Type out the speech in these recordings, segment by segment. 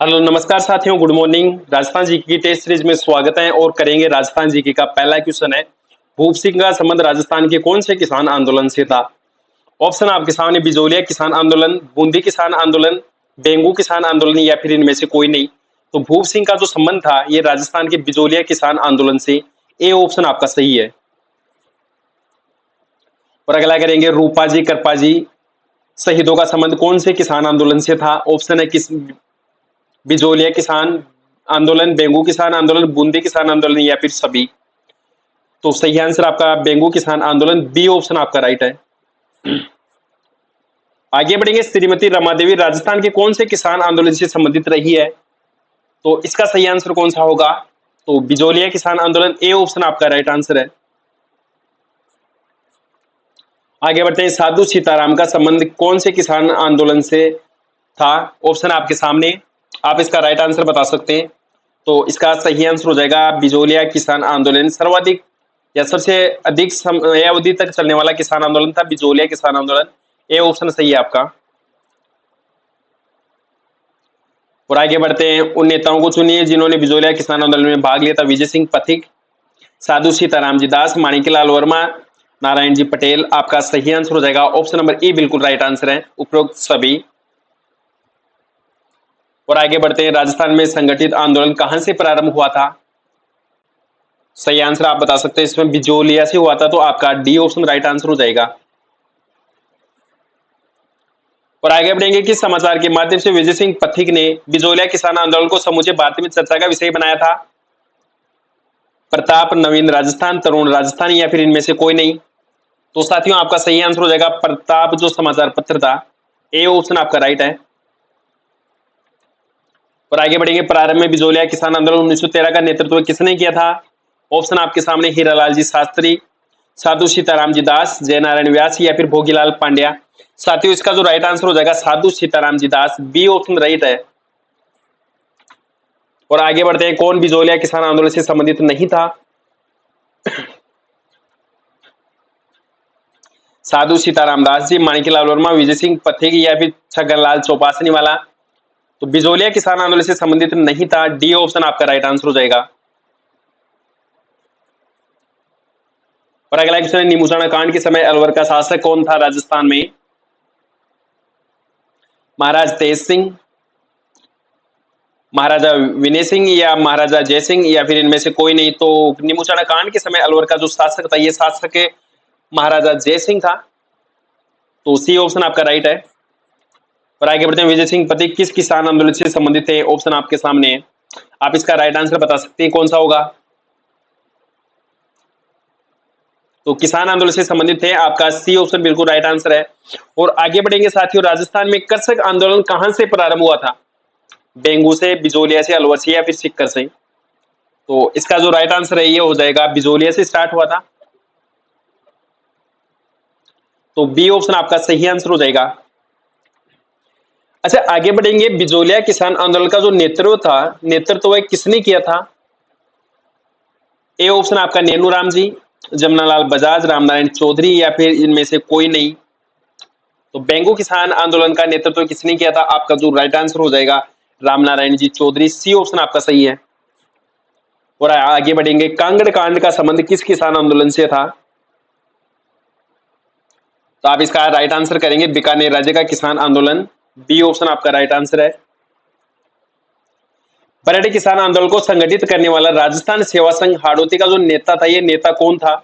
Hello नमस्कार साथियों, good morning. Rajasthan GK की टेस्ट सीरीज में स्वागत है और करेंगे राजस्थान जीके का पहला क्वेश्चन है। भूप सिंह का संबंध राजस्थान के कौन से किसान आंदोलन से था? ऑप्शन आपके सामने बिजोलिया किसान आंदोलन, बूंदी किसान आंदोलन, बेंगू किसान आंदोलन या फिर इनमें से कोई नहीं। तो भूप सिंह का जो संबंध था ये राजस्थान के बिजोलिया किसान आंदोलन से। ए ऑप्शन आपका सही है। और अगला करेंगे रूपाजी करपाजी शहीदों का संबंध कौन से किसान आंदोलन से था? ऑप्शन है किस बिजोलिया किसान आंदोलन, बेंगू किसान आंदोलन, बूंदी किसान आंदोलन या फिर सभी। तो सही आंसर आपका बेंगू किसान आंदोलन, बी ऑप्शन आपका राइट है। आगे बढ़ेंगे, श्रीमती रमादेवी राजस्थान के कौन से किसान आंदोलन से संबंधित रही है? तो इसका सही आंसर कौन सा होगा? तो बिजोलिया किसान आंदोलन, ए ऑप्शन आपका राइट आंसर है। आगे बढ़ते हैं, साधु सीताराम का संबंध कौन से किसान आंदोलन से था? ऑप्शन आपके सामने, आप इसका राइट आंसर बता सकते हैं। तो इसका सही आंसर हो जाएगा बिजोलिया किसान आंदोलन। सर्वाधिक या सबसे अधिक समयावधि तक चलने वाला किसान आंदोलन था बिजोलिया किसान आंदोलन। ए ऑप्शन सही है आपका। और आगे बढ़ते हैं, उन नेताओं को चुनिए जिन्होंने बिजोलिया किसान आंदोलन में भाग लिया था। विजय सिंह पथिक, साधु सीताराम जी दास, माणिकलाल वर्मा, नारायण जी पटेल। आपका सही आंसर हो जाएगा ऑप्शन नंबर ए, बिल्कुल राइट आंसर है, उपरोक्त सभी। और आगे बढ़ते हैं, राजस्थान में संगठित आंदोलन कहां से प्रारंभ हुआ था? सही आंसर आप बता सकते हैं, इसमें बिजोलिया से हुआ था, तो आपका डी ऑप्शन राइट आंसर हो जाएगा। और आगे बढ़ेंगे, किस समाचार के माध्यम से विजय सिंह पथिक ने बिजोलिया किसान आंदोलन को समूचे भारत में चर्चा का विषय बनाया था? प्रताप, नवीन राजस्थान, तरुण राजस्थान या फिर इनमें से कोई नहीं। तो साथियों आपका सही आंसर हो जाएगा प्रताप जो समाचार पत्र था। ए ऑप्शन आपका राइट है। और आगे बढ़ेंगे, प्रारंभ में बिजोलिया किसान आंदोलन 1913 का नेतृत्व किसने किया था? ऑप्शन आपके सामने, हीरालाल जी शास्त्री, साधु सीताराम जी दास, जयनारायण व्यास या फिर भोगीलाल पांड्या। साथियों इसका जो राइट आंसर हो जाएगा साधु Sitaram ji Das, B option right है। और आगे बढ़ते हैं, कौन बिजोलिया किसान आंदोलन से संबंधित नहीं था? साधु सीताराम दास जी, माणिकलाल वर्मा, विजय सिंह पथिक या फिर छगनलाल चौपासनी वाला। तो बिजोलिया किसान आंदोलन से संबंधित नहीं था, डी ऑप्शन आपका राइट आंसर हो जाएगा। और अगला क्वेश्चन, निमुषाणा कांड के समय अलवर का शासक कौन था राजस्थान में? महाराज तेज सिंह, महाराजा विनय सिंह या महाराजा जय सिंह या फिर इनमें से कोई नहीं। तो निमुषाणा कांड के समय अलवर का जो शासक था ये शासक महाराजा जय सिंह था। तो सी ऑप्शन आपका राइट है। और आगे बढ़ते हैं, विजय सिंह पथिक किस किसान आंदोलन से संबंधित है? ऑप्शन आपके सामने है, आप इसका राइट आंसर बता सकते हैं कौन सा होगा। तो किसान आंदोलन से संबंधित है, आपका सी ऑप्शन बिल्कुल राइट आंसर है। और आगे बढ़ेंगे साथियों, राजस्थान में कृषक आंदोलन कहां से प्रारंभ हुआ था? बेंगू से, बिजोलिया से, अलवर से या फिर सीकर से? तो इसका जो राइट आंसर है ये हो जाएगा बिजोलिया से स्टार्ट हुआ था। तो बी ऑप्शन आपका सही आंसर हो जाएगा। अच्छा आगे बढ़ेंगे, बिजोलिया किसान आंदोलन का जो नेतृत्व वह किसने किया था? ए ऑप्शन आपका नेनू राम जी, जमनालाल बजाज, रामनारायण चौधरी या फिर इनमें से कोई नहीं। तो बेंगू किसान आंदोलन का नेतृत्व किसने किया था? आपका जो राइट आंसर हो जाएगा रामनारायण जी चौधरी, सी ऑप्शन आपका सही है। और आगे बढ़ेंगे, कांगड़ कांड का संबंध किस किसान आंदोलन से था? तो आप इसका राइट आंसर करेंगे बीकानेर राज्य का किसान आंदोलन, बी ऑप्शन आपका राइट आंसर है। पर्यटक किसान आंदोलन को संगठित करने वाला राजस्थान सेवा संघ हाड़ौती का जो नेता था ये नेता कौन था?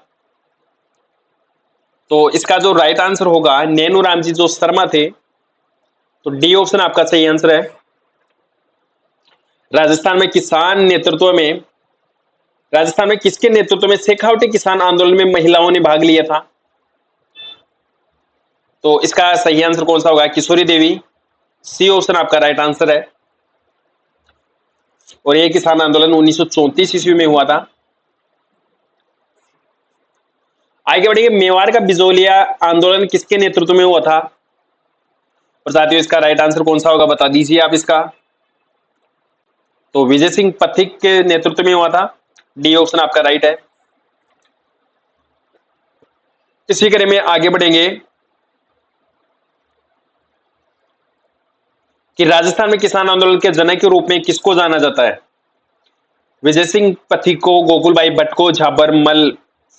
तो इसका जो राइट आंसर होगा नैनू राम जी जो शर्मा थे। तो डी ऑप्शन आपका सही आंसर है। राजस्थान में किसान नेतृत्व में राजस्थान में किसके नेतृत्व में शेखावटी किसान आंदोलन में महिलाओं ने भाग लिया था? तो इसका सही आंसर कौन सा होगा? किशोरी देवी, सी ऑप्शन आपका राइट आंसर है। और यह किसान आंदोलन 1934 ईस्वी में हुआ था। आगे बढ़ेंगे, मेवाड़ का बिजोलिया आंदोलन किसके नेतृत्व में हुआ था? और साथियों इसका राइट आंसर कौन सा होगा बता दीजिए आप इसका। तो विजय सिंह पथिक के नेतृत्व में हुआ था, डी ऑप्शन आपका राइट है। इसी क्रम में आगे बढ़ेंगे, कि राजस्थान में किसान आंदोलन के जनक के रूप में किसको जाना जाता है? विजय सिंह पथिक को, गोकुल भाई भट्ट को, झाबर मल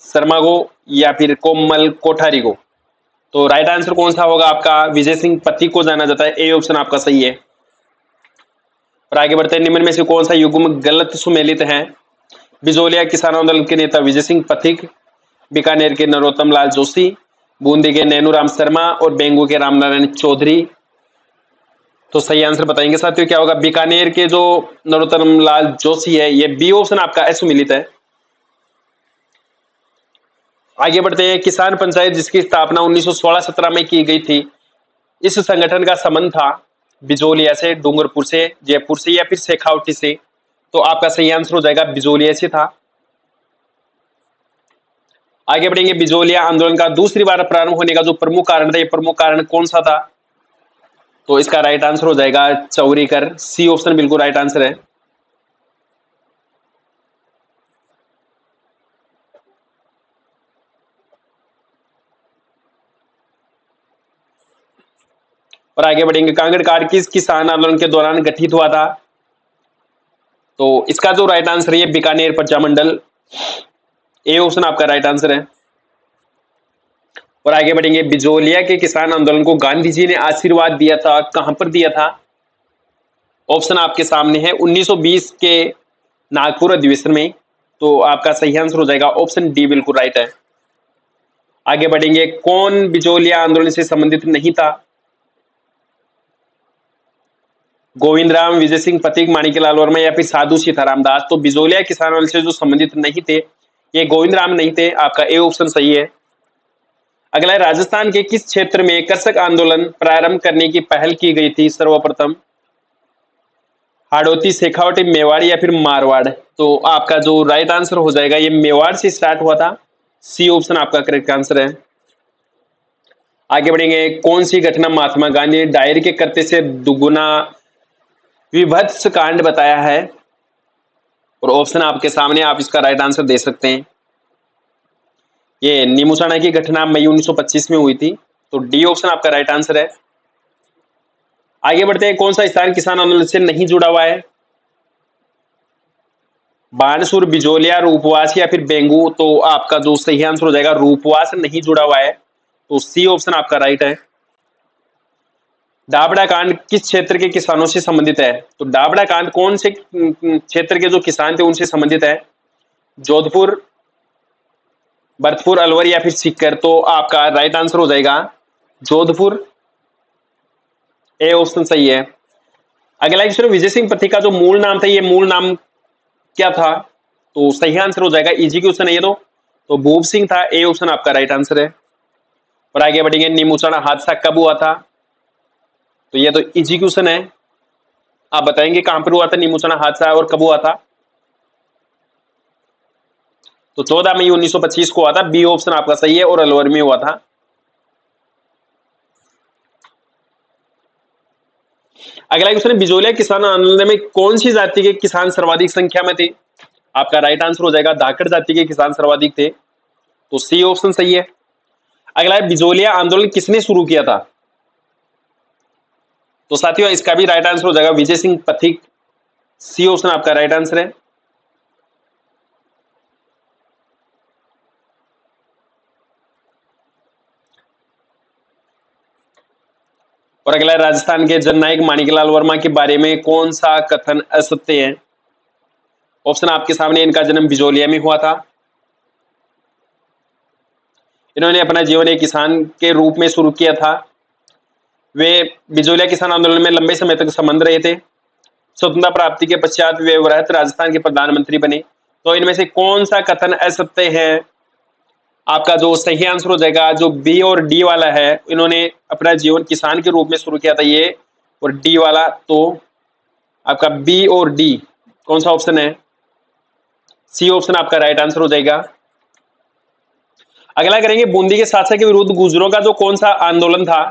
शर्मा को, या फिर कोमल कोठारी को? तो राइट आंसर कौन सा होगा आपका? विजय सिंह पथिक को जाना जाता है, ए ऑप्शन आपका सही है। और आगे बढ़ते हैं, निम्न में से कौन सा युग्म गलत सुमेलित है? बिजोलिया किसान आंदोलन के नेता विजय सिंह पथिक, बीकानेर के नरोत्तम लाल जोशी, बूंदी के नैनूराम शर्मा और बेंगू के रामनारायण चौधरी। तो सही आंसर बताएंगे साथियों क्या होगा? बीकानेर के जो नरोत्तम लाल जोशी है, ये बी ऑप्शन आपका असुमिलित है। आगे बढ़ते हैं, किसान पंचायत जिसकी स्थापना 1916-17 में की गई थी, इस संगठन का संबंध था बिजोलिया से, डूंगरपुर से, जयपुर से, या फिर शेखावटी से? तो आपका सही आंसर हो जाएगा बिजोलिया से था। आगे बढ़ेंगे, बिजोलिया आंदोलन का दूसरी बार प्रारंभ होने का जो प्रमुख कारण था, ये प्रमुख कारण कौन सा था? तो इसका राइट आंसर हो जाएगा चौरीकर, सी ऑप्शन बिल्कुल राइट आंसर है। और आगे बढ़ेंगे, कांगड़ कांड किस किसान आंदोलन के दौरान गठित हुआ था? तो इसका जो राइट आंसर है बीकानेर प्रजामंडल, ए ऑप्शन आपका राइट आंसर है। और आगे बढ़ेंगे, बिजोलिया के किसान आंदोलन को गांधी जी ने आशीर्वाद दिया था, कहां पर दिया था? ऑप्शन आपके सामने है, 1920 के नागपुर अधिवेशन में। तो आपका सही आंसर हो जाएगा ऑप्शन डी बिल्कुल राइट है। आगे बढ़ेंगे, कौन बिजोलिया आंदोलन से संबंधित नहीं था? गोविंद राम, विजय सिंह पथिक, माणिक्यलाल वर्मा, या फिर साधु सीताराम दास? तो बिजोलिया किसान आंदोलन से जो संबंधित नहीं थे, ये गोविंद राम नहीं थे, आपका ए ऑप्शन सही है। अगला है, राजस्थान के किस क्षेत्र में कृषक आंदोलन प्रारंभ करने की पहल की गई थी सर्वप्रथम? हाड़ौती, शेखावटी, मेवाड़, या फिर मारवाड़? तो आपका जो राइट आंसर हो जाएगा, ये मेवाड़ से स्टार्ट हुआ था, सी ऑप्शन आपका करेक्ट आंसर है। आगे बढ़ेंगे, कौन सी घटना महात्मा गांधी ने डायरी के करते से दुगुना विभत्स कांड बताया है? और ऑप्शन आपके सामने, आप इसका राइट आंसर दे सकते हैं। ये नीमूसाणा की घटना मई 1925 में हुई थी, तो डी ऑप्शन आपका राइट आंसर है। आगे बढ़ते हैं, कौन सा स्थान किसान आंदोलन से नहीं जुड़ा हुआ है? बानसूर, बिजोलिया, रूपवास, या फिर बेंगू? तो आपका जो सही आंसर हो जाएगा, रूपवास नहीं जुड़ा हुआ है, तो सी ऑप्शन आपका राइट है। डाबड़ा कांड किस क्षेत्र के किसानों से संबंधित है? तो डाबड़ा कांड कौन से क्षेत्र के जो किसान थे उनसे संबंधित है? जोधपुर, भरतपुर, अलवर, या फिर सीकर? तो आपका राइट आंसर हो जाएगा जोधपुर, ए ऑप्शन सही है। अगला क्वेश्चन, विजय सिंह पथिक का जो मूल नाम था, ये मूल नाम क्या था? तो सही आंसर हो जाएगा, इजी क्वेश्चन है ये तो भूप सिंह था, ए ऑप्शन आपका राइट आंसर है। और आगे बढ़ेंगे, नीमूसाणा हादसा कब हुआ था? तो ये तो इजी क्वेश्चन है, आप बताएंगे कहां पर हुआ था नीमूसाणा हादसा और कब हुआ था? तो 14 मई 1925 को हुआ था, बी ऑप्शन आपका सही है, और अलवर में हुआ था। अगला क्वेश्चन है, बिजोलिया किसान आंदोलन में कौन सी जाति के किसान सर्वाधिक संख्या में थे? आपका राइट आंसर हो जाएगा, धाकड़ जाति के किसान सर्वाधिक थे, तो सी ऑप्शन सही है। अगला है, बिजोलिया आंदोलन किसने शुरू किया था? तो साथियों इसका भी राइट आंसर हो जाएगा विजय सिंह पथिक, सी ऑप्शन आपका राइट आंसर है। और अगला है, राजस्थान के जननायक माणिक्यलाल वर्मा के बारे में कौन सा कथन असत्य है? ऑप्शन आपके सामने, इनका जन्म बिजोलिया में हुआ था, इन्होंने अपना जीवन एक किसान के रूप में शुरू किया था, वे बिजोलिया किसान आंदोलन में लंबे समय तक संबंध रहे थे, स्वतंत्रता प्राप्ति के पश्चात वे वृहत राजस्थान के प्रधानमंत्री बने। तो इनमें से कौन सा कथन असत्य है? आपका जो सही आंसर हो जाएगा, जो बी और डी वाला है, इन्होंने अपना जीवन किसान के रूप में शुरू किया था, ये और डी वाला, तो आपका बी और डी कौन सा ऑप्शन है? सी ऑप्शन आपका राइट आंसर हो जाएगा। अगला करेंगे, बूंदी के शासक के विरुद्ध गुर्जरों का जो कौन सा आंदोलन था?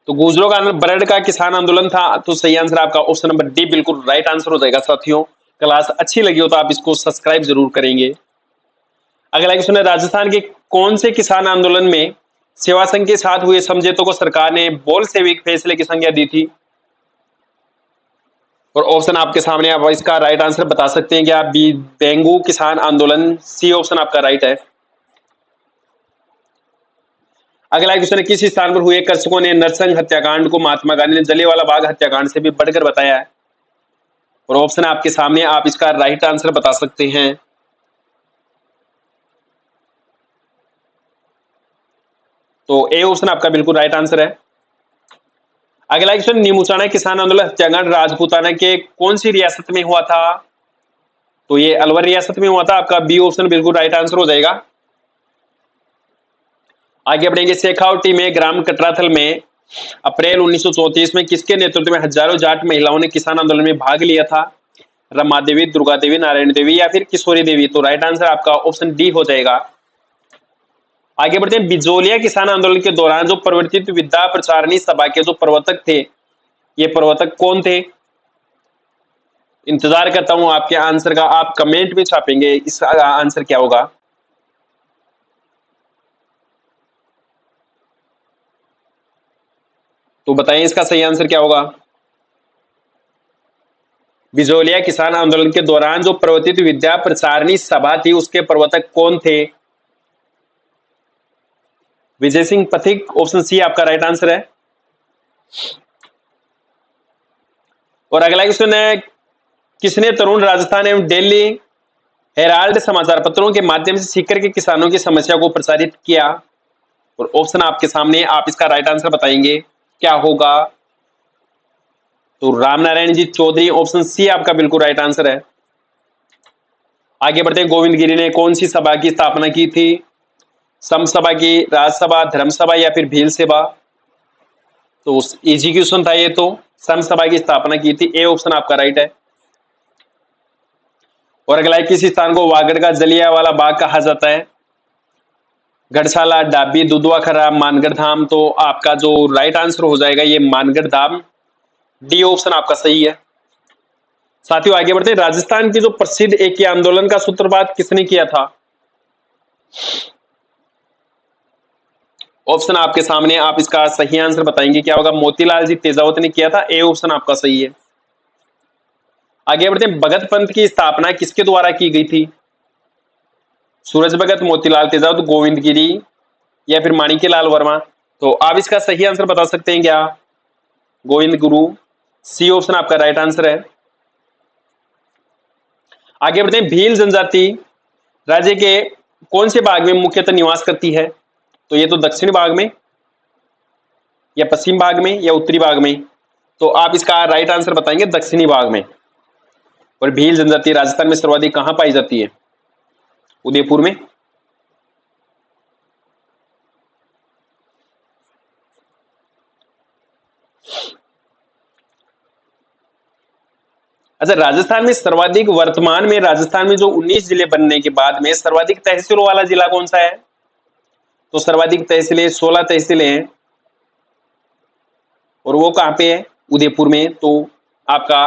तो गुर्जरों का बरड का किसान आंदोलन था, तो सही आंसर आपका ऑप्शन नंबर डी बिल्कुल राइट आंसर हो जाएगा। साथियों क्लास अच्छी लगी हो तो आप इसको सब्सक्राइब जरूर करेंगे। अगला क्वेश्चन है, राजस्थान के कौन से किसान आंदोलन में सेवा संघ के साथ हुए समझौतों को सरकार ने बोल्शेविक फैसले की संज्ञा दी थी। और ऑप्शन आपके सामने, आप इसका राइट आंसर बता सकते हैं क्या? बी बेंगू किसान आंदोलन, सी ऑप्शन आपका राइट है। अगला क्वेश्चन है, किस स्थान पर हुए कृषकों ने नरसंग हत्याकांड को महात्मा गांधी ने जलियांवाला बाग हत्याकांड से भी बढ़कर बताया है? और ऑप्शन आपके सामने, आप इसका राइट आंसर बता सकते हैं। तो ए ऑप्शन आपका बिल्कुल राइट आंसर है। अगला क्वेश्चन, निमुचाना किसान आंदोलन हत्याकांड राजपूताना के कौन सी रियासत में हुआ था? तो ये अलवर रियासत में हुआ था। आपका बी ऑप्शन बिल्कुल राइट आंसर हो जाएगा। आगे बढ़ेंगे, शेखावटी में ग्राम कटराथल में अप्रैल 1934 में किसके नेतृत्व में हजारों जाट महिलाओं ने किसान आंदोलन में भाग लिया था? रमा देवी, दुर्गा देवी, नारायण देवी या फिर किशोरी देवी? तो राइट आंसर आपका ऑप्शन डी हो जाएगा। आगे बढ़ते हैं, बिजोलिया किसान आंदोलन के दौरान जो प्रवर्तित विद्या प्रचारणी सभा के जो प्रवर्तक थे, ये प्रवर्तक कौन थे? इंतजार करता हूं आपके आंसर का, आप कमेंट में छापेंगे इसका आंसर क्या होगा। तो बताएं इसका सही आंसर क्या होगा। बिजोलिया किसान आंदोलन के दौरान जो प्रवर्तित विद्या प्रचारणी सभा थी, उसके प्रवर्तक कौन थे? विजय सिंह पथिक, ऑप्शन सी आपका राइट आंसर है। और अगला क्वेश्चन है, किसने तरुण राजस्थान एवं दिल्ली हेराल्ड समाचार पत्रों के माध्यम से सीकर के किसानों की समस्या को प्रचारित किया? और ऑप्शन आपके सामने, आप इसका राइट आंसर बताएंगे क्या होगा। तो रामनारायण जी चौधरी, ऑप्शन सी आपका बिल्कुल राइट आंसर है। आगे बढ़ते हैं, गोविंद गिरी ने कौन सी सभा की स्थापना की थी? सम सभा की, राजसभा, धर्म सभा या फिर भील सभा? तो इजी क्वेश्चन था ये, तो सम सभा की स्थापना की थी। ए ऑप्शन आपका राइट है। और अगला, किस स्थान को वागड़ का जलियांवाला बाग कहा जाता है? गढ़शाला, डाबी, दुधवा खरा, मानगढ़ धाम? तो आपका जो राइट आंसर हो जाएगा ये मानगढ़ धाम, डी ऑप्शन आपका सही है। साथियों आगे बढ़ते हैं, राजस्थान की जो प्रसिद्ध एकी आंदोलन का सूत्रपात किसने किया था? ऑप्शन आपके सामने, आप इसका सही आंसर बताएंगे क्या होगा। मोतीलाल जी तेजावत ने किया था। ए ऑप्शन आपका सही है। आगे बढ़ते हैं, भगत पंथ की स्थापना किसके द्वारा की गई थी? सूरज भगत, मोतीलाल तेजावत, गोविंद गिरी या फिर माणिक्यलाल वर्मा? तो आप इसका सही आंसर बता सकते हैं क्या? गोविंद गुरु, सी ऑप्शन आपका राइट आंसर है। आगे बढ़ते हैं, भील जनजाति राज्य के कौन से भाग में मुख्यतः निवास करती है? तो ये तो दक्षिणी भाग में या पश्चिम भाग में या उत्तरी भाग में? तो आप इसका राइट आंसर बताएंगे दक्षिणी भाग में। और भील जनजाति राजस्थान में सर्वाधिक कहां पाई जाती है? उदयपुर में। अच्छा, राजस्थान में सर्वाधिक, वर्तमान में राजस्थान में जो 19 जिले बनने के बाद में सर्वाधिक तहसीलों वाला जिला कौन सा है? तो सर्वाधिक तहसीलें 16 तहसीलें हैं और वो कहां पे है? उदयपुर में। तो आपका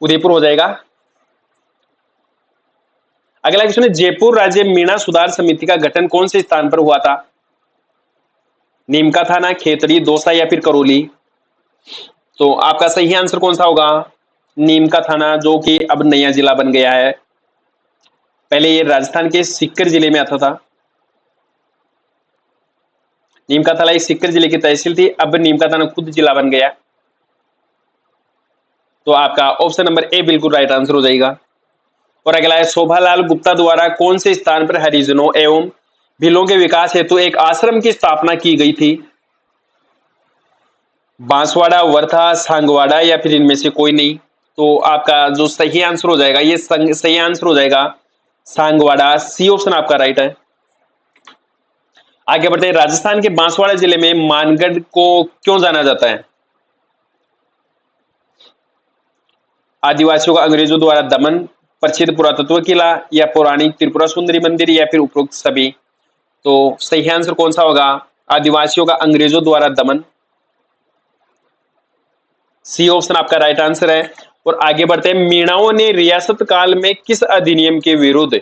उदयपुर हो जाएगा। अगला क्वेश्चन है, जयपुर राज्य मीणा सुधार समिति का गठन कौन से स्थान पर हुआ था? नीमका थाना, खेतड़ी, दौसा या फिर करौली? तो आपका सही आंसर कौन सा होगा? नीमका थाना, जो कि अब नया जिला बन गया है। पहले ये राजस्थान के सीकर जिले में आता था। नीमका थाना एक सीकर जिले की तहसील थी, अब नीमका थाना खुद जिला बन गया। तो आपका ऑप्शन नंबर ए बिल्कुल राइट आंसर हो जाएगा। और अगला है, शोभालाल गुप्ता द्वारा कौन से स्थान पर हरिजनों एवं भीलों के विकास हेतु एक आश्रम की स्थापना की गई थी? बांसवाड़ा, वर्धा, सांगवाड़ा या फिर इनमें से कोई नहीं? तो आपका जो सही आंसर हो जाएगा, ये सही आंसर हो जाएगा सांगवाड़ा, सी ऑप्शन आपका राइट है। आगे बढ़ते हैं, राजस्थान के बांसवाड़ा जिले में मानगढ़ को क्यों जाना जाता है? आदिवासियों का अंग्रेजों द्वारा दमन, प्रसिद्ध पुरातत्व किला या पौराणिक त्रिपुरा सुंदरी मंदिर या फिर उपरोक्त सभी? तो सही आंसर कौन सा होगा? आदिवासियों का अंग्रेजों द्वारा दमन, सी ऑप्शन आपका राइट आंसर है। और आगे बढ़ते हैं, मीणाओं ने रियासत काल में किस अधिनियम के विरुद्ध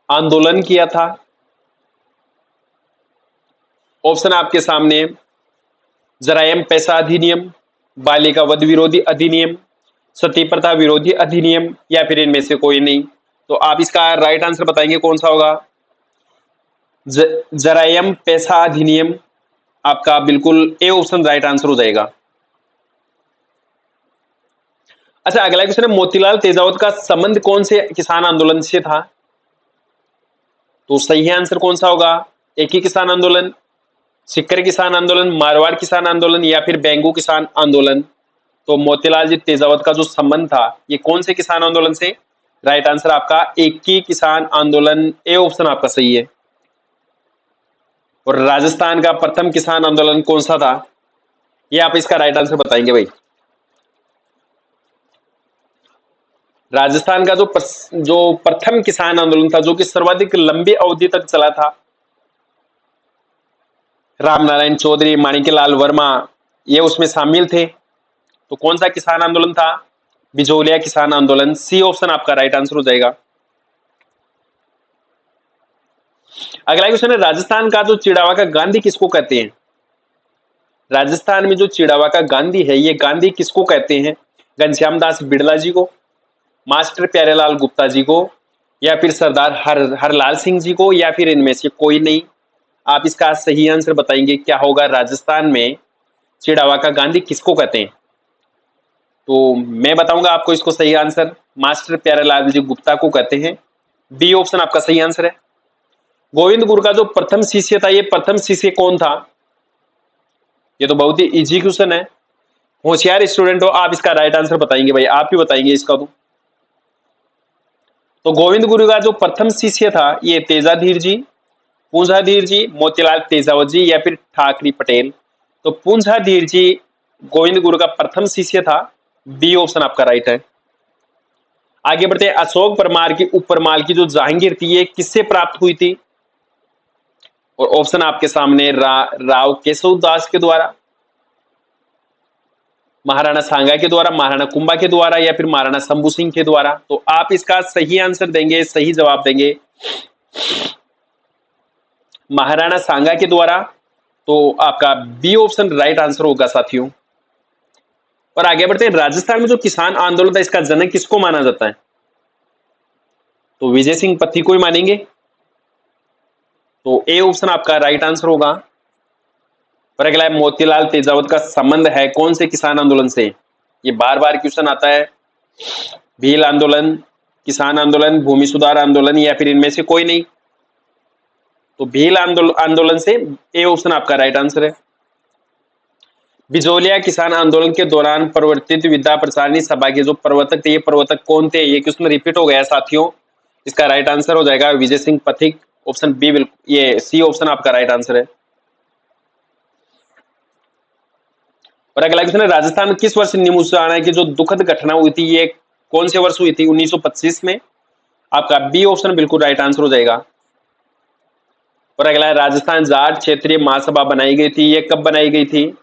आंदोलन किया था? ऑप्शन आपके सामने जरायम पैसा अधिनियम, बालिका वध विरोधी अधिनियम, सती प्रथा विरोधी अधिनियम या फिर इनमें से कोई नहीं। तो आप इसका राइट आंसर बताएंगे कौन सा होगा? जरायम पैसा अधिनियम आपका बिल्कुल ए ऑप्शन राइट आंसर हो जाएगा। अच्छा, अगला क्वेश्चन है, मोतीलाल तेजावत का संबंध कौन से किसान आंदोलन से था? तो सही आंसर कौन सा होगा? एक ही किसान आंदोलन, सिक्कर किसान आंदोलन, मारवाड़ किसान आंदोलन या फिर बेंगू किसान आंदोलन। तो मोतीलाल जी तेजावत का जो संबंध था ये कौन से किसान आंदोलन से? राइट आंसर आपका एक ही किसान आंदोलन, ए ऑप्शन आपका सही है। और राजस्थान का प्रथम किसान आंदोलन कौन सा था? ये आप इसका राइट आंसर बताएंगे भाई। राजस्थान का जो प्रथम किसान आंदोलन था, जो कि सर्वाधिक लंबी अवधि तक चला था, रामनारायण चौधरी, माणिक्यलाल वर्मा ये उसमें शामिल थे। तो कौन सा किसान आंदोलन था? बिजोलिया किसान आंदोलन, सी ऑप्शन आपका राइट आंसर हो जाएगा। अगला क्वेश्चन है, राजस्थान का जो चिड़ावा का गांधी किसको कहते हैं? राजस्थान में जो चिड़ावा का गांधी है ये गांधी किसको कहते हैं? घनश्याम दास बिड़ला जी को, मास्टर प्यारेलाल गुप्ता जी को या फिर सरदार हरलाल सिंह जी को या फिर इनमें से कोई नहीं। आप इसका सही आंसर बताएंगे क्या होगा? राजस्थान में चिड़ावा का गांधी किसको कहते हैं? तो मैं बताऊंगा आपको इसको सही आंसर, मास्टर प्यारेलाल जी गुप्ता को कहते हैं। बी ऑप्शन आपका सही आंसर है। गोविंद गुरु का जो प्रथम शिष्य था, ये प्रथम शिष्य कौन था? ये तो बहुत ही इजी क्वेश्चन है, होशियार स्टूडेंट हो आप इसका राइट आंसर बताएंगे भाई, आप ही बताएंगे इसका। तो गोविंद गुरु का जो प्रथम शिष्य था ये तेजाधीर जी, पूंजाधीर जी, मोतीलाल तेजावत जी या फिर ठाकरी पटेल। तो पूंजाधीर जी गोविंद गुरु का प्रथम शिष्य था, बी ऑप्शन आपका राइट है। आगे बढ़ते हैं, अशोक परमार की उपरमाल की जो जहांगीर थी ये किससे प्राप्त हुई थी? और ऑप्शन आपके सामने राव केशव दास के द्वारा, महाराणा सांगा के द्वारा, महाराणा कुंभा के द्वारा या फिर महाराणा शंभू सिंह के द्वारा। तो आप इसका सही आंसर देंगे, सही जवाब देंगे महाराणा सांगा के द्वारा। तो आपका बी ऑप्शन राइट आंसर होगा साथियों। और आगे बढ़ते हैं, राजस्थान में जो किसान आंदोलन था इसका जनक किसको माना जाता है? तो विजय सिंह पत्ती को ही मानेंगे। तो ए ऑप्शन आपका राइट आंसर होगा। और अगला है, मोतीलाल तेजावत का संबंध है कौन से किसान आंदोलन से? ये बार बार क्वेश्चन आता है। भील आंदोलन, किसान आंदोलन, भूमि सुधार आंदोलन या फिर इनमें से कोई नहीं। तो भील आंदोलन से, ए ऑप्शन आपका राइट आंसर है। बिजोलिया किसान आंदोलन के दौरान प्रवर्तित विद्या प्रचारिणी सभा के जो प्रवर्तक थे, ये प्रवर्तक कौन थे? ये क्वेश्चन रिपीट हो गया साथियों। इसका राइट आंसर हो जाएगा विजय सिंह पथिक, ऑप्शन बी, ये सी ऑप्शन आपका राइट आंसर है। और अगला क्वेश्चन है, राजस्थान में किस वर्ष निमुषाणा की जो दुखद घटना हुई थी ये कौन से वर्ष हुई थी? 1925 में। आपका बी ऑप्शन बिल्कुल राइट आंसर हो जाएगा। और अगला है, राजस्थान जाट क्षेत्रीय महासभा बनाई गई थी, ये कब बनाई गई थी?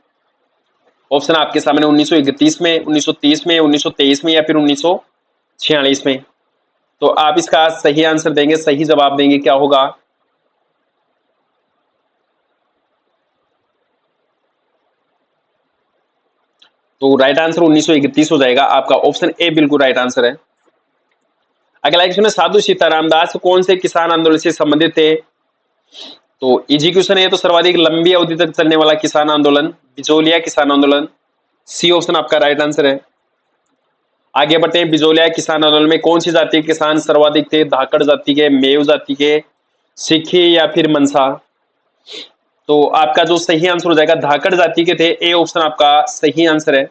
ऑप्शन आपके सामने 1931 में, 1930 में, 1923 में या फिर 1946 में। तो आप इसका सही आंसर देंगे, सही जवाब देंगे क्या होगा? तो राइट आंसर 1931 हो जाएगा। आपका ऑप्शन ए बिल्कुल राइट आंसर है। अगला क्वेश्चन है, साधु सीताराम दास कौन से किसान आंदोलन से संबंधित थे? तो इजी क्वेश्चन है, तो सर्वाधिक लंबी अवधि तक चलने वाला किसान आंदोलन बिजोलिया किसान आंदोलन, सी ऑप्शन आपका राइट आंसर है। आगे बढ़ते हैं, बिजोलिया किसान आंदोलन में कौन सी जाति के किसान सर्वाधिक थे? धाकड़ जाति के, मेव जाति के, सिखी या फिर मनसा। तो आपका जो सही आंसर हो जाएगा धाकड़ जाति के थे, ए ऑप्शन आपका सही आंसर है।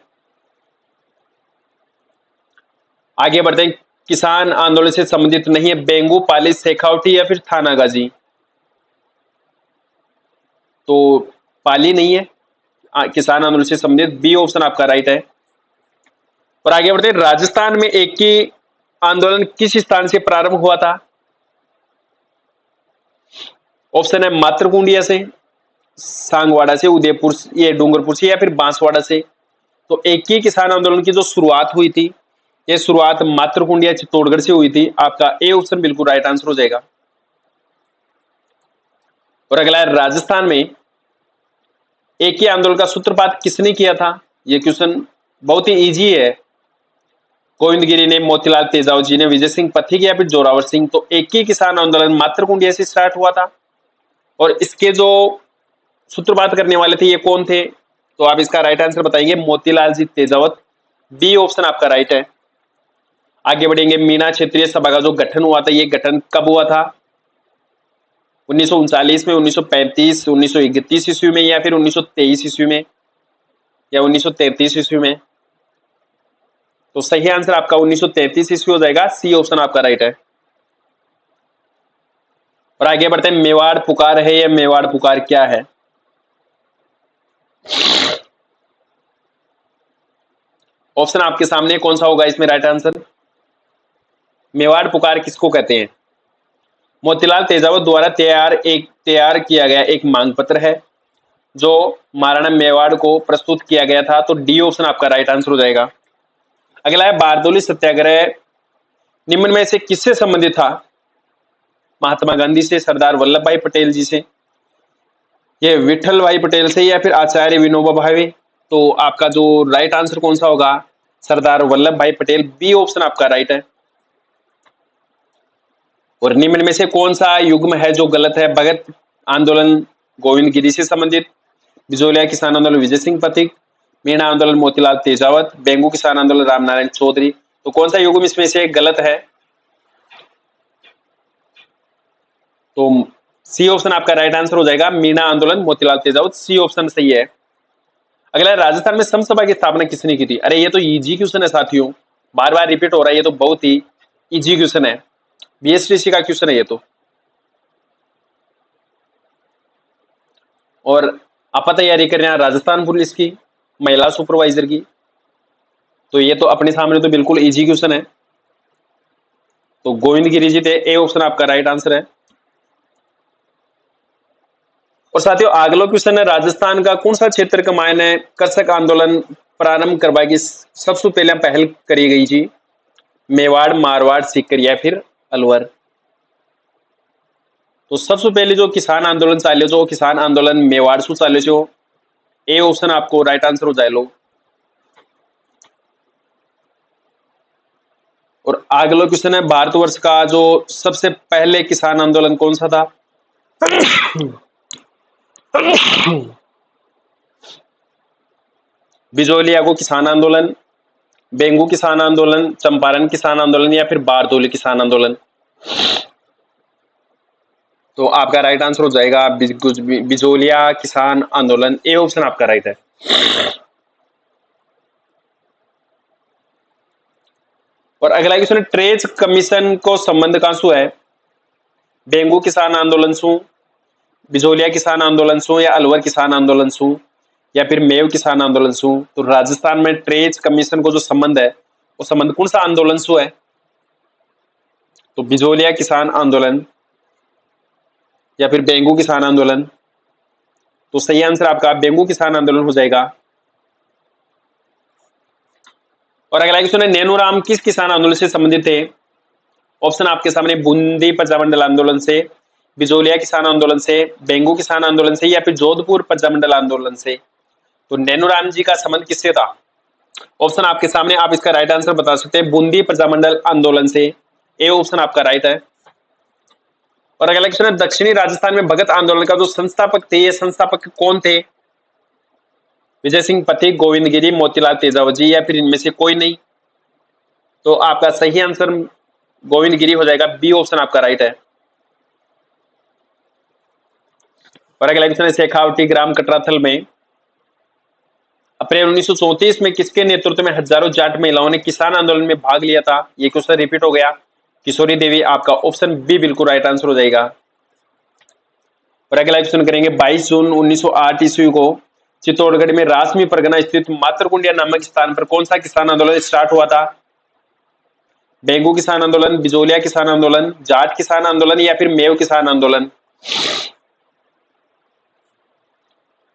आगे बढ़ते हैं, किसान आंदोलन से संबंधित नहीं है, बेंगू, पाली, शेखावटी या फिर थानागाजी। तो पाली नहीं है किसान आंदोलन से संबंधित, बी ऑप्शन आपका राइट है। और आगे बढ़ते हैं, राजस्थान में एक ही आंदोलन किस स्थान से प्रारंभ हुआ था? ऑप्शन है मातृकुंडिया से, सांगवाड़ा से, उदयपुर, ये डूंगरपुर से या फिर बांसवाड़ा से। तो एक ही किसान आंदोलन की जो शुरुआत हुई थी ये शुरुआत मातृकुंडिया चित्तौड़गढ़ से हुई थी। आपका ए ऑप्शन बिल्कुल राइट आंसर हो जाएगा। और अगला है, राजस्थान में एक ही आंदोलन का सूत्रपात किसने किया था? ये क्वेश्चन बहुत ही इजी है। गोविंद गिरी ने, मोतीलाल तेजाब जी ने, विजय सिंह पथिक या फिर जोरावर सिंह। तो एक ही किसान आंदोलन मात्र कुंडिया से स्टार्ट हुआ था और इसके जो सूत्रपात करने वाले थे ये कौन थे? तो आप इसका राइट आंसर बताएंगे मोतीलाल जी तेजावत। बी ऑप्शन आपका राइट है। आगे बढ़ेंगे, मीना क्षेत्रीय सभा का जो गठन हुआ था ये गठन कब हुआ था? 1939 में, 1935, 1931 ईस्वी में या फिर 1923 ईस्वी में या 1933 ईस्वी में? तो सही आंसर आपका 1933 ईस्वी हो जाएगा। सी ऑप्शन आपका राइट है। और आगे बढ़ते हैं, मेवाड़ पुकार है या मेवाड़ पुकार क्या है? ऑप्शन आपके सामने, कौन सा होगा इसमें राइट आंसर? मेवाड़ पुकार किसको कहते हैं? मोतीलाल तेजावत द्वारा तैयार किया गया एक मांग पत्र है जो महाराणा मेवाड़ को प्रस्तुत किया गया था। तो डी ऑप्शन आपका राइट आंसर हो जाएगा। अगला है, बारदोली सत्याग्रह निम्न में से किससे संबंधित था? महात्मा गांधी से, सरदार वल्लभ भाई पटेल जी से, ये विठल भाई पटेल से या फिर आचार्य विनोबा भावे? तो आपका जो राइट आंसर कौन सा होगा? सरदार वल्लभ भाई पटेल। बी ऑप्शन आपका राइट है। और निम्न में से कौन सा युग्म है जो गलत है? भगत आंदोलन गोविंद गिरी से संबंधित, बिजोलिया किसान आंदोलन विजय सिंह पथिक, मीणा आंदोलन मोतीलाल तेजावत, बेंगू किसान आंदोलन रामनारायण चौधरी। तो कौन सा युग्म इसमें से गलत है? तो सी ऑप्शन आपका राइट आंसर हो जाएगा, मीणा आंदोलन मोतीलाल तेजावत। सी ऑप्शन सही है। अगला, राजस्थान में समसभा की स्थापना किसने की थी? अरे ये तो इजी क्वेश्चन है साथियों, बार बार रिपीट हो रहा है, ये तो बहुत ही इजी क्वेश्चन है, बीएसटीसी का क्वेश्चन है ये तो। और आप तैयारी कर रहे हैं राजस्थान पुलिस की, महिला सुपरवाइजर की, तो ये तो अपने सामने तो बिल्कुल इजी क्वेश्चन है। तो गोविंद गिरी जी थे, ए ऑप्शन आपका राइट आंसर है। और साथियों अगला क्वेश्चन है, राजस्थान का कौन सा क्षेत्र का मायने कृषक आंदोलन प्रारंभ करवाई की सबसे पहले पहल करी गई थी? मेवाड़, मारवाड़, सीकर या फिर अलवर? तो सबसे पहले जो किसान आंदोलन चाले जो किसान आंदोलन मेवाड़ शू चाले छो। ए ऑप्शन आपको राइट आंसर हो जाए लो। और अगला क्वेश्चन है, भारतवर्ष का जो सबसे पहले किसान आंदोलन कौन सा था? बिजोलिया को किसान आंदोलन, बेंगू किसान आंदोलन, चंपारण किसान आंदोलन या फिर बारदोली किसान आंदोलन? तो आपका राइट आंसर हो जाएगा बिजोलिया किसान आंदोलन। ए ऑप्शन आपका राइट है। और अगला क्वेश्चन, ट्रेज कमीशन को संबंध कहां सु है? बेंगू किसान आंदोलन सु, बिजोलिया किसान आंदोलन सु या अलवर किसान आंदोलन सु या फिर मेव किसान आंदोलन सु? तो राजस्थान में ट्रेज कमीशन को जो संबंध है वो संबंध कौन सा आंदोलन सु है? तो बिजोलिया किसान आंदोलन या फिर बेंगू किसान आंदोलन? तो सही आंसर आपका बेंगू किसान आंदोलन हो जाएगा। और अगला क्वेश्चन है, नैनूराम किस किसान आंदोलन से संबंधित थे? ऑप्शन आपके सामने, बूंदी प्रजामंडल आंदोलन से, बिजोलिया किसान आंदोलन से, बेंगू किसान आंदोलन से या फिर जोधपुर प्रजामंडल आंदोलन से? तो नैनूराम जी का संबंध किससे था? ऑप्शन आपके सामने, आप इसका राइट आंसर बता सकते हैं, बूंदी प्रजामंडल आंदोलन से। ए ऑप्शन आपका राइट है। और अगला क्वेश्चन है, दक्षिणी राजस्थान में भगत आंदोलन का जो संस्थापक थे ये संस्थापक कौन थे? विजय सिंह पथिक, गोविंद गिरी, मोतीलाल तेजावत जी या फिर इनमें से कोई नहीं? तो आपका सही आंसर गोविंद गिरी हो जाएगा। बी ऑप्शन आपका राइट है। और अगला क्वेश्चन है, शेखावटी ग्राम कटराथल में अप्रैल 1934 में किसके नेतृत्व में हजारों जाट महिलाओं ने किसान आंदोलन में भाग लिया था? ये क्वेश्चन रिपीट हो गया, किशोरी देवी। आपका ऑप्शन बी बिल्कुल राइट आंसर हो जाएगा। और अगला क्वेश्चन करेंगे, 22 जून 1908 ईस्वी को चित्तौड़गढ़ में रासमी परगना स्थित मातरकुंडिया नामक स्थान पर कौन सा किसान आंदोलन स्टार्ट हुआ था? बेंगू किसान आंदोलन, बिजोलिया किसान आंदोलन, जाट किसान आंदोलन या फिर मेव किसान आंदोलन?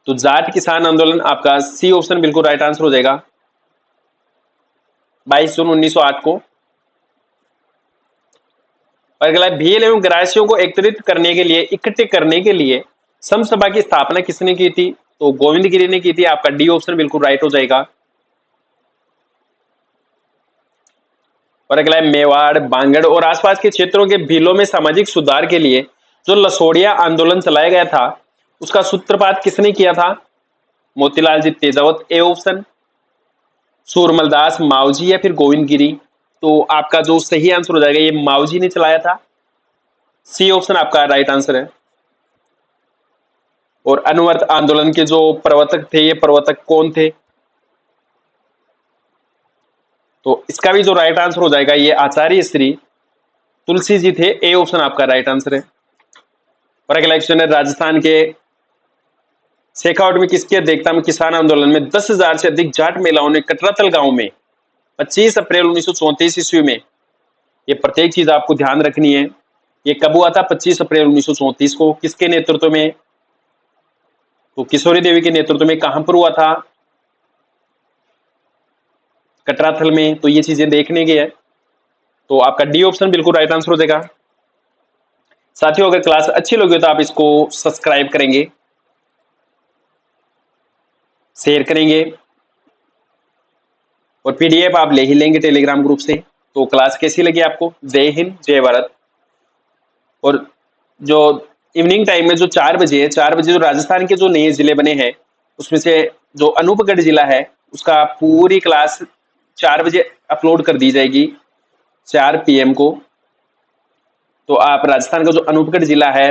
तो जाट किसान आंदोलन आपका सी ऑप्शन बिल्कुल राइट आंसर हो जाएगा। 22 जून 1908 को। और अगला, भील एवं ग्रासियों को एकत्रित करने के लिए, इकट्ठे करने के लिए समसभा की स्थापना किसने की थी? तो गोविंदगिरी ने की थी। आपका डी ऑप्शन बिल्कुल राइट हो जाएगा। और अगला है मेवाड़, बांगड़ और आसपास के क्षेत्रों के भीलों में सामाजिक सुधार के लिए जो लसोड़िया आंदोलन चलाया गया था, उसका सूत्रपात किसने किया था? मोतीलाल जी तेजावत ए ऑप्शन, सूरमलदास मावजी या फिर गोविंदगिरी। तो आपका जो सही आंसर हो जाएगा ये मावजी ने चलाया था। सी ऑप्शन आपका राइट आंसर है। और अनवरत आंदोलन के जो प्रवर्तक थे, ये प्रवर्तक कौन थे? तो इसका भी जो राइट आंसर हो जाएगा ये आचार्य श्री तुलसी जी थे। ए ऑप्शन आपका राइट आंसर है। और अगला क्वेश्चन है, राजस्थान के शेखावट में किसकी अध्यक्षता में किसान आंदोलन में 10,000 से अधिक जाट महिलाओं ने कटरातल गांव में 25 अप्रैल 1934 ईस्वी में, ये प्रत्येक चीज आपको ध्यान रखनी है, ये कब हुआ था? 25 अप्रैल 1934 को। किसके नेतृत्व में? तो किशोरी देवी के नेतृत्व में। कहां पर हुआ था? कटराथल में। तो ये चीजें देखने की है। तो आपका डी ऑप्शन बिल्कुल राइट आंसर हो जाएगा। साथियों, अगर क्लास अच्छी लगी हो तो आप इसको सब्सक्राइब करेंगे, शेयर करेंगे और पीडीएफ आप ले ही लेंगे टेलीग्राम ग्रुप से। तो क्लास कैसी लगी आपको? जय हिंद, जय भारत। और जो इवनिंग टाइम में जो 4 बजे है, 4 बजे जो राजस्थान के जो नए जिले बने हैं उसमें से जो अनूपगढ़ जिला है उसका पूरी क्लास 4 बजे अपलोड कर दी जाएगी 4 PM को। तो आप राजस्थान का जो अनूपगढ़ जिला है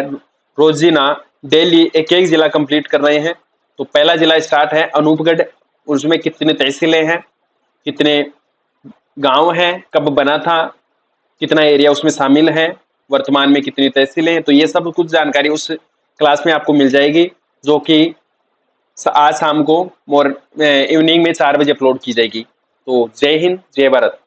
रोजीना डेली एक एक जिला कंप्लीट कर रहे हैं। तो पहला जिला स्टार्ट है अनूपगढ़, उसमें कितने तहसीलें हैं, कितने गांव हैं, कब बना था, कितना एरिया उसमें शामिल है, वर्तमान में कितनी तहसीलें हैं, तो ये सब कुछ जानकारी उस क्लास में आपको मिल जाएगी, जो कि आज शाम को इवनिंग में 4 बजे अपलोड की जाएगी। तो जय हिंद, जय भारत।